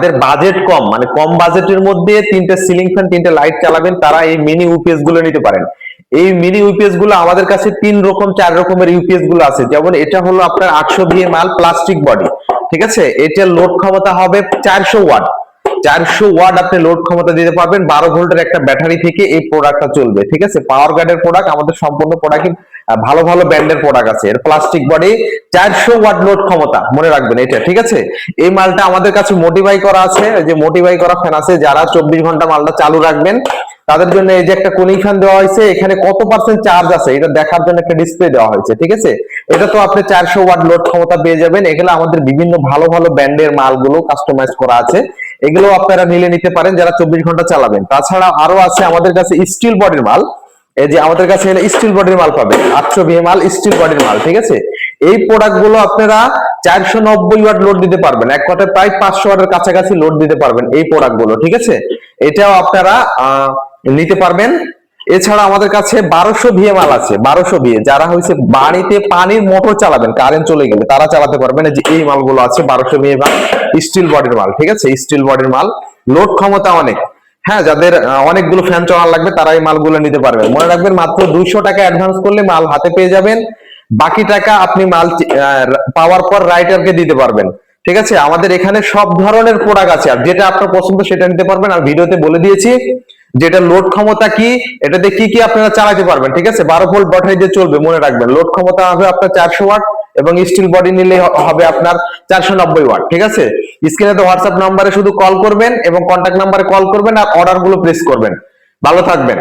যাদের বাজেট কম, মানে কম বাজেটের মধ্যে 3টে সিলিং ফ্যান 3টে লাইট চালাবেন, তারা এই মিনি ইউপিএস গুলো নিতে পারেন। এই মিনি ইউপিএস গুলো আমাদের কাছে 4 রকমের ইউপিএস গুলো আছে। যেমন এটা হলো আপনার 800 VA মাল, প্লাস্টিক বডি, ঠিক আছে। এটার লোড ক্ষমতা হবে 400 ওয়াট। 400 ওয়াট আপনি লোড ক্ষমতা দিতে পারবেন। 12 ভোল্টের একটা ব্যাটারি থেকে এই প্রোডাক্টটা চলবে, ঠিক আছে। পাওয়ার গার্ডের প্রোডাক্ট, আমাদের সম্পূর্ণ প্রোডাক্ট ভালো ভালো ব্র্যান্ডের প্রোডাক্ট আছে। এর প্লাস্টিক বডি, 400 ওয়াট লোড ক্ষমতা, মনে রাখবেন এটা, ঠিক আছে। এই মালটা আমাদের কাছে মোটিভাই করা আছে, যে মোটিভাই করা ফ্যান আছে, যারা 24 ঘন্টা মালটা চালু রাখবেন তাদের জন্য এই যে একটা কুলিং ফ্যান দেওয়া হয়েছে। এখানে কত পার্সেন্ট চার্জ আছে এটা দেখার জন্য একটা ডিসপ্লে দেওয়া হয়েছে, ঠিক আছে। এটা তো আপনি 400 ওয়াট লোড ক্ষমতা পেয়ে যাবেন। এগুলো আমাদের বিভিন্ন ভালো ভালো ব্র্যান্ডের মালগুলো কাস্টমাইজ করা আছে, এগুলো আপনারা নিলে নিতে পারেন যারা 24 ঘন্টা চালাবেন। তাছাড়া আরো আছে আমাদের কাছে স্টিল বডির মাল। এই যে আমাদের কাছে স্টিল বডির মাল পাবেন, 800 VA মাল, স্টিল বডির মাল, ঠিক আছে। এই প্রোডাক্ট গুলো আপনারা 490 ওয়াট লোড দিতে পারবেন, এক কথায় প্রায় 500 ওয়াটের কাছাকাছি লোড দিতে পারবেন এই প্রোডাক্ট গুলো, ঠিক আছে। এটাও আপনারা নিতে পারবেন। এছাড়া আমাদের কাছে 1200 VA মাল আছে। 1200 VA যারা হয়েছে বাড়িতে পানির মোটর চালাবেন, কারেন্ট চলে গেলে তারা চালাতে পারবেন। যে এই মালগুলো আছে 1200 VA মাল, স্টিল বডির মাল, ঠিক আছে। স্টিল বডির মাল, লোড ক্ষমতা অনেক। হ্যাঁ, যাদের অনেকগুলো ফ্যান চালানো লাগবে তারা এই মালগুলো নিতে পারবেন। মনে রাখবেন মাত্র 200 টাকা অ্যাডভান্স করলে মাল হাতে পেয়ে যাবেন। বাকি টাকা আপনি মাল পাওয়ার পর রাইটারকে দিতে পারবেন, ঠিক আছে। আমাদের এখানে সব ধরনের প্রোডাক্ট আছে, আর যেটা আপনার পছন্দ সেটা নিতে পারবেন। আর ভিডিওতে বলে দিয়েছি যেটা লোড ক্ষমতা কি, এটাতে কি কি আপনারা চালাতে পারবেন, ঠিক আছে। 12 ভোল্ট ব্যাটারি দিয়ে চলবে, মনে রাখবেন। লোড ক্ষমতা হবে আপনার 400 ওয়াট, এবং স্টিল বডি নিলে হবে আপনার 490 ওয়াট, ঠিক আছে। স্ক্রিনে তো হোয়াটসঅ্যাপ নাম্বারে শুধু কল করবেন এবং কন্ট্যাক্ট নাম্বারে কল করবেন আর অর্ডার গুলো প্লেস করবেন। ভালো থাকবেন।